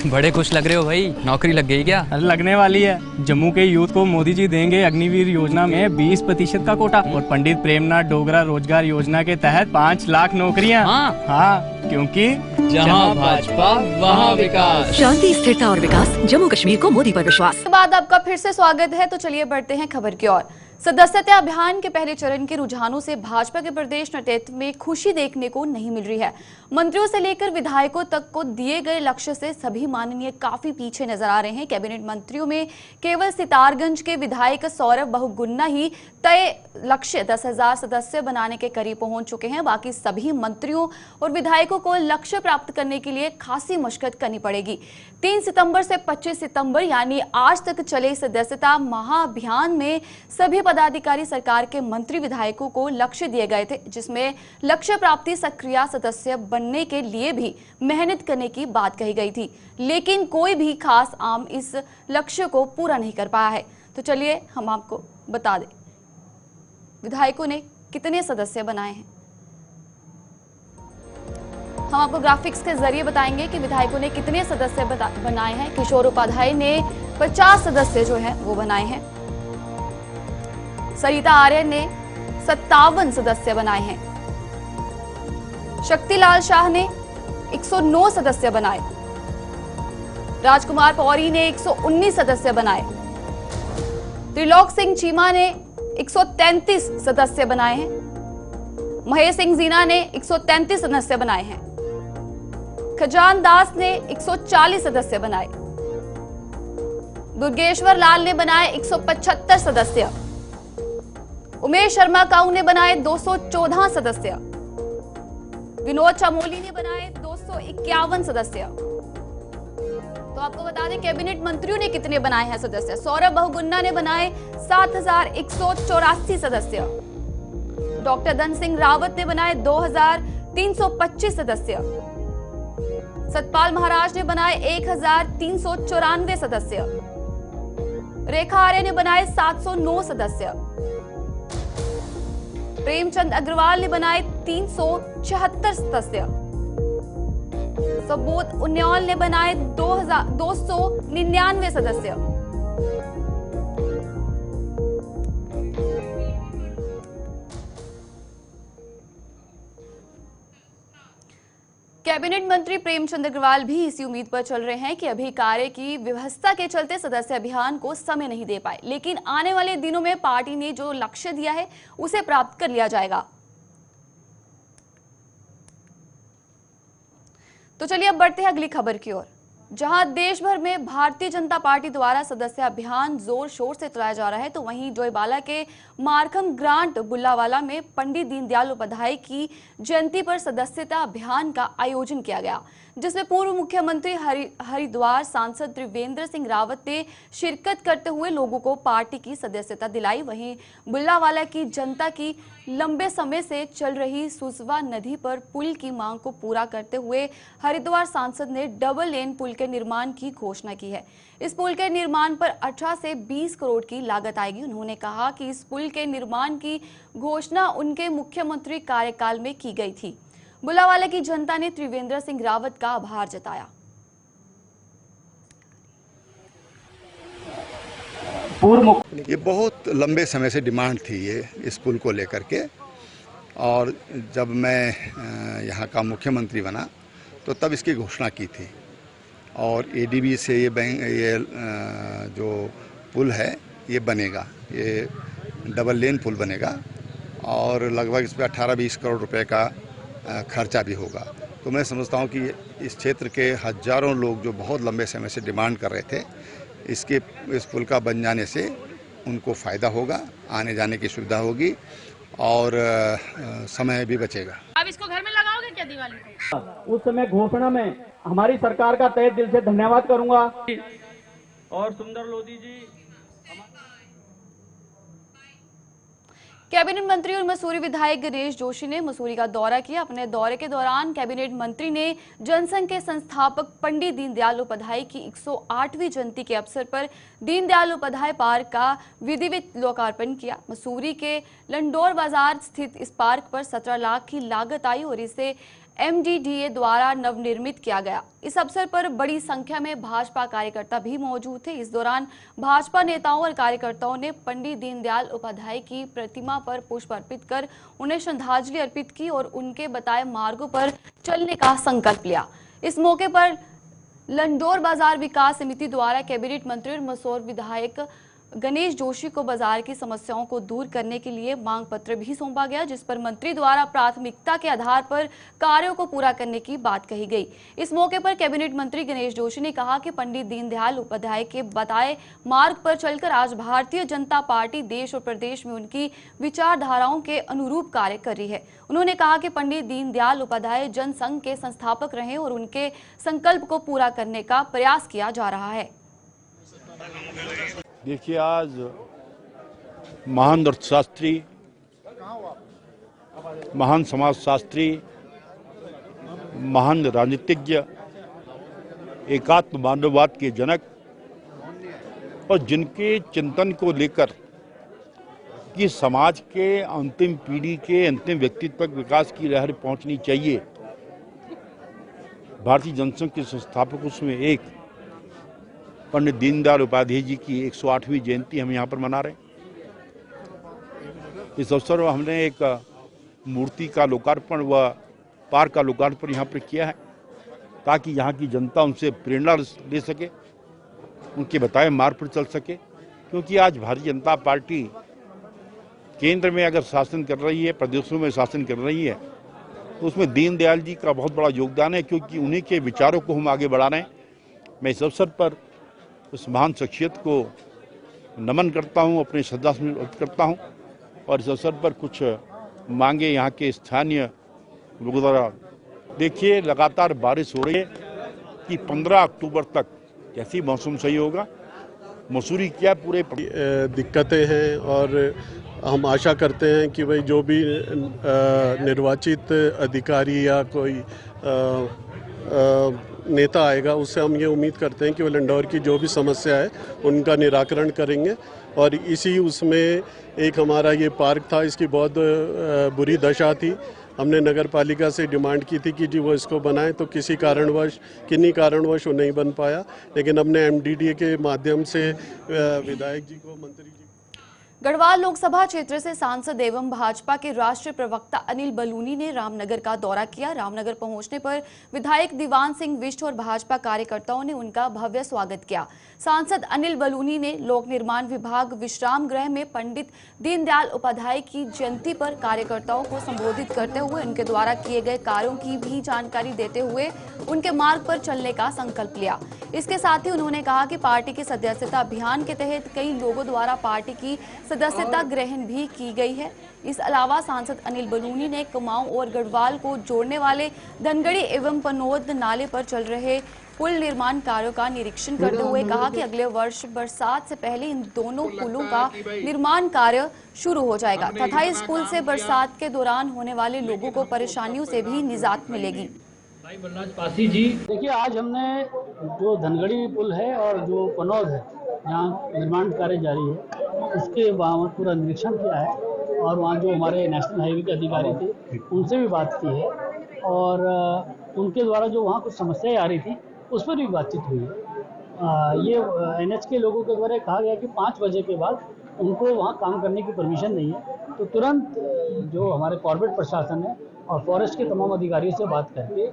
बड़े खुश लग रहे हो भाई, नौकरी लग गई क्या? अरे लगने वाली है। जम्मू के यूथ को मोदी जी देंगे अग्निवीर योजना में 20% का कोटा और पंडित प्रेमनाथ डोगरा रोजगार योजना के तहत 5 लाख नौकरियां। हाँ, क्योंकि जहाँ भाजपा वहाँ विकास। शांति, स्थिरता और विकास, जम्मू कश्मीर को मोदी पर विश्वास। इसके बाद आपका फिर से स्वागत है। तो चलिए बढ़ते हैं खबर की ओर। सदस्यता अभियान के पहले चरण के रुझानों से भाजपा के प्रदेश नेतृत्व में खुशी देखने को नहीं मिल रही है। मंत्रियों से लेकर विधायकों तक को दिए गए लक्ष्य से सभी माननीय काफी पीछे नजर आ रहे हैं। कैबिनेट मंत्रियों में केवल सितारगंज के विधायक सौरभ बहुगुणा ही तय लक्ष्य 10,000 सदस्य बनाने के करीब पहुंच चुके हैं। बाकी सभी मंत्रियों और विधायकों को लक्ष्य प्राप्त करने के लिए खासी मशक्कत करनी पड़ेगी। 3 सितंबर से 25 सितंबर यानी आज तक चले सदस्यता महाअभियान में सभी पदाधिकारी सरकार के मंत्री विधायकों को लक्ष्य दिए गए थे, जिसमें लक्ष्य प्राप्ति सक्रिय सदस्य बनने के लिए भी मेहनत करने की बात कही गई थी, लेकिन कोई भी खास आम इस लक्ष्य को पूरा नहीं कर पाया है। तो चलिए हम आपको बता दें विधायकों ने कितने सदस्य बनाए हैं। हम आपको ग्राफिक्स के जरिए बताएंगे कि विधायकों ने कितने सदस्य बनाए हैं। किशोर उपाध्याय ने 50 सदस्य जो है वो बनाए हैं। सरिता आर्य ने 57 सदस्य बनाए हैं। शक्तिलाल शाह ने 109 सदस्य बनाए। राजकुमार पौरी ने 119 सदस्य बनाए। त्रिलोक सिंह चीमा ने 133 सदस्य बनाए हैं। महेश सिंह जीना ने 133 सदस्य बनाए हैं। खजान दास ने 140 सदस्य बनाए। दुर्गेश्वर लाल ने बनाए 175 सदस्य। उमेश शर्मा काऊ ने बनाए 214 सदस्य। विनोद चमोली ने बनाए 251 सदस्य। तो आपको बता दें कैबिनेट मंत्रियों ने कितने बनाए हैं सदस्य। सौरभ बहुगुणा ने बनाए 7,184 सदस्य। डॉक्टर धन सिंह रावत ने बनाए 2,325 सदस्य। सतपाल महाराज ने बनाए 1,394 सदस्य। रेखा आर्य ने बनाए 709 सदस्य। प्रेमचंद अग्रवाल ने बनाए 376 सदस्य। सबोध उन्याल ने बनाए 299 सदस्य। कैबिनेट मंत्री प्रेमचंद अग्रवाल भी इसी उम्मीद पर चल रहे हैं कि अभी कार्य की व्यवस्था के चलते सदस्य अभियान को समय नहीं दे पाए, लेकिन आने वाले दिनों में पार्टी ने जो लक्ष्य दिया है उसे प्राप्त कर लिया जाएगा। तो चलिए अब बढ़ते हैं अगली खबर की ओर। जहां देश भर में भारतीय जनता पार्टी द्वारा सदस्य अभियान जोर शोर से चलाया जा रहा है, तो वहीं डोईवाला के मारखम ग्रांट बुल्लावाला में पंडित दीनदयाल उपाध्याय की जयंती पर सदस्यता अभियान का आयोजन किया गया, जिसमें पूर्व मुख्यमंत्री हरिद्वार सांसद त्रिवेंद्र सिंह रावत ने शिरकत करते हुए लोगों को पार्टी की सदस्यता दिलाई। वहीं बुल्लावाला की जनता की लंबे समय से चल रही सुसवा नदी पर पुल की मांग को पूरा करते हुए हरिद्वार सांसद ने डबल लेन पुल के निर्माण की घोषणा की है। इस पुल के निर्माण पर 18 से 20 करोड़ की लागत आएगी। उन्होंने कहा कि इस पुल के निर्माण की घोषणा उनके मुख्यमंत्री कार्यकाल में की गई थी। बुल्लावाला की जनता ने त्रिवेंद्र सिंह रावत का आभार जताया। ये बहुत लंबे समय से डिमांड थी ये इस पुल को लेकर के, और जब मैं यहाँ का मुख्यमंत्री बना तो तब इसकी घोषणा की थी। और एडीबी से ये जो पुल है ये बनेगा, ये डबल लेन पुल बनेगा और लगभग इस पर 18-20 करोड़ रुपए का खर्चा भी होगा। तो मैं समझता हूँ कि इस क्षेत्र के हजारों लोग जो बहुत लंबे समय से डिमांड कर रहे थे, इस पुल का बन जाने से उनको फ़ायदा होगा, आने जाने की सुविधा होगी और समय भी बचेगा। अब इसको घर में लगाओगे क्या दिवाली को? उस समय घोषणा में हमारी सरकार का तहे दिल से धन्यवाद करूंगा। और सुंदर लोधी जी, कैबिनेट मंत्री और मसूरी विधायक गणेश जोशी ने मसूरी का दौरा किया। अपने दौरे के दौरान कैबिनेट मंत्री ने जनसंघ के संस्थापक पंडित दीनदयाल उपाध्याय की 108वीं जयंती के अवसर पर दीनदयाल उपाध्याय पार्क का विधिवत लोकार्पण किया। मसूरी के लंडोर बाजार स्थित इस पार्क पर 17 लाख की लागत आई और इसे MDDA द्वारा नवनिर्मित किया गया। इस अवसर पर बड़ी संख्या में भाजपा कार्यकर्ता भी मौजूद थे। इस दौरान भाजपा नेताओं और कार्यकर्ताओं ने पंडित दीनदयाल उपाध्याय की प्रतिमा पर पुष्प अर्पित कर उन्हें श्रद्धांजलि अर्पित की और उनके बताए मार्गों पर चलने का संकल्प लिया। इस मौके पर लंडौर बाजार विकास समिति द्वारा कैबिनेट मंत्री और मसौर विधायक गणेश जोशी को बाजार की समस्याओं को दूर करने के लिए मांग पत्र भी सौंपा गया, जिस पर मंत्री द्वारा प्राथमिकता के आधार पर कार्यों को पूरा करने की बात कही गई। इस मौके पर कैबिनेट मंत्री गणेश जोशी ने कहा कि पंडित दीनदयाल उपाध्याय के बताए मार्ग पर चलकर आज भारतीय जनता पार्टी देश और प्रदेश में उनकी विचारधाराओं के अनुरूप कार्य कर रही है। उन्होंने कहा कि पंडित दीनदयाल उपाध्याय जनसंघ के संस्थापक रहे और उनके संकल्प को पूरा करने का प्रयास किया जा रहा है। देखिए, आज महान अर्थशास्त्री, महान समाजशास्त्री, महान राजनीतिज्ञ, एकात्म मानववाद के जनक और जिनके चिंतन को लेकर कि समाज के अंतिम पीढ़ी के अंतिम व्यक्तित्व तक विकास की लहर पहुंचनी चाहिए, भारतीय जनसंघ के संस्थापक उसमें एक पंडित दीनदयाल उपाध्याय जी की 108वीं जयंती हम यहाँ पर मना रहे हैं। इस अवसर पर हमने एक मूर्ति का लोकार्पण व पार्क का लोकार्पण यहाँ पर किया है ताकि यहाँ की जनता उनसे प्रेरणा ले सके, उनके बताए मार्ग पर चल सके। क्योंकि आज भारतीय जनता पार्टी केंद्र में अगर शासन कर रही है, प्रदेशों में शासन कर रही है, तो उसमें दीनदयाल जी का बहुत बड़ा योगदान है, क्योंकि उन्हीं के विचारों को हम आगे बढ़ा रहे हैं। मैं इस अवसर पर उस महान शख्सियत को नमन करता हूं, अपनी श्रद्धांजलि अर्पित करता हूं और इस अवसर पर कुछ मांगे यहाँ के स्थानीय लोगों द्वारा। देखिए, लगातार बारिश हो रही है कि 15 अक्टूबर तक कैसी मौसम सही होगा, मसूरी क्या पूरे दिक्कतें हैं और हम आशा करते हैं कि भाई जो भी निर्वाचित अधिकारी या कोई नेता आएगा उससे हम ये उम्मीद करते हैं कि वो लंडौर की जो भी समस्या है उनका निराकरण करेंगे। और इसी उसमें एक हमारा ये पार्क था, इसकी बहुत बुरी दशा थी। हमने नगर पालिका से डिमांड की थी कि जी वो इसको बनाएं, तो किन्हीं कारणवश वो नहीं बन पाया। लेकिन हमने MDDA के माध्यम से विधायक जी को, मंत्री जी। गढ़वाल लोकसभा क्षेत्र से सांसद एवं भाजपा के राष्ट्रीय प्रवक्ता अनिल बलूनी ने रामनगर का दौरा किया। रामनगर पहुंचने पर विधायक दीवान सिंह बिष्ट और भाजपा कार्यकर्ताओं ने उनका भव्य स्वागत किया। सांसद अनिल बलूनी ने लोक निर्माण विभाग विश्राम गृह में पंडित दीनदयाल उपाध्याय की जयंती पर कार्यकर्ताओं को संबोधित करते हुए उनके द्वारा किए गए कार्यों की भी जानकारी देते हुए उनके मार्ग पर चलने का संकल्प लिया। इसके साथ ही उन्होंने कहा कि पार्टी के सदस्यता अभियान के तहत कई लोगों द्वारा पार्टी की सदस्यता ग्रहण भी की गई है। इस अलावा सांसद अनिल बलूनी ने कुमाऊं और गढ़वाल को जोड़ने वाले धनगढ़ी एवं पनोद नाले पर चल रहे पुल निर्माण कार्यों का निरीक्षण करते हुए कहा कि अगले वर्ष बरसात से पहले इन दोनों पुलों का निर्माण कार्य शुरू हो जाएगा तथा इस पुल से बरसात के दौरान होने वाले लोगों को परेशानियों से भी निजात मिलेगी। पासी जी, देखिए, आज हमने जो धनगढ़ी पुल है और जो पनौद है जहाँ निर्माण कार्य जारी है उसके वहाँ पूरा निरीक्षण किया है और वहाँ जो हमारे नेशनल हाईवे के अधिकारी थे उनसे भी बात की है और उनके द्वारा जो वहाँ कुछ समस्याएं आ रही थी उस पर भी बातचीत हुई है। ये NH के लोगों के द्वारा कहा गया कि 5 बजे के बाद उनको वहाँ काम करने की परमिशन नहीं है, तो तुरंत जो हमारे कॉर्पोरेट प्रशासन है और फॉरेस्ट के तमाम अधिकारियों से बात करके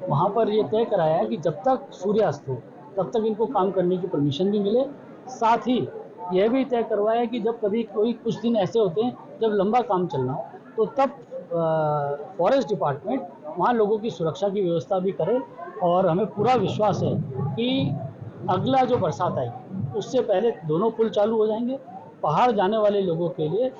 वहाँ पर ये तय कराया है कि जब तक सूर्यास्त हो तब तक इनको काम करने की परमिशन भी मिले। साथ ही यह भी तय करवाया कि जब कभी कुछ दिन ऐसे होते हैं जब लंबा काम चलना हो तो तब फॉरेस्ट डिपार्टमेंट वहाँ लोगों की सुरक्षा की व्यवस्था भी करे और हमें पूरा विश्वास है कि अगला जो बरसात आएगी उससे पहले दोनों पुल चालू हो जाएंगे। पहाड़ जाने वाले लोगों के लिए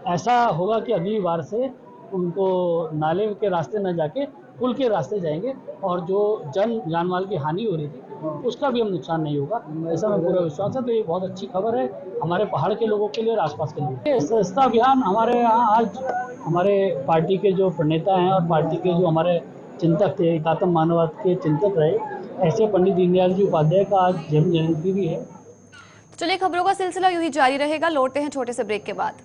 ऐसा होगा कि अगली बार से उनको नाले के रास्ते न जाके पुल के रास्ते जाएंगे और जो जान माल की हानि हो रही थी उसका भी हम नुकसान नहीं होगा, ऐसा मैं पूरा विश्वास है। तो ये बहुत अच्छी खबर है हमारे पहाड़ के लोगों के लिए और आसपास के लिए। सस्ता अभियान हमारे यहाँ आज हमारे पार्टी के जो प्रणेता हैं और पार्टी के जो हमारे चिंतक थे, एकात्म मानववाद के चिंतक रहे, ऐसे पंडित दीनदयाल जी उपाध्याय का आज जयंती भी है। चलिए, खबरों का सिलसिला यूं ही जारी रहेगा। लौटते हैं छोटे से ब्रेक के बाद।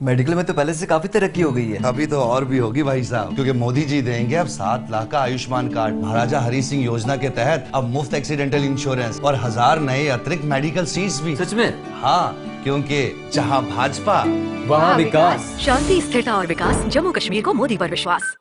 मेडिकल में तो पहले से काफी तरक्की हो गई है। अभी तो और भी होगी भाई साहब, क्योंकि मोदी जी देंगे अब 7 लाख का आयुष्मान कार्ड। महाराजा हरि सिंह योजना के तहत अब मुफ्त एक्सीडेंटल इंश्योरेंस और 1000 नए अतिरिक्त मेडिकल सीट्स भी। सच में? हाँ, क्योंकि जहाँ भाजपा वहाँ विकास। शांति, स्थिरता और विकास, जम्मू कश्मीर को मोदी पर विश्वास।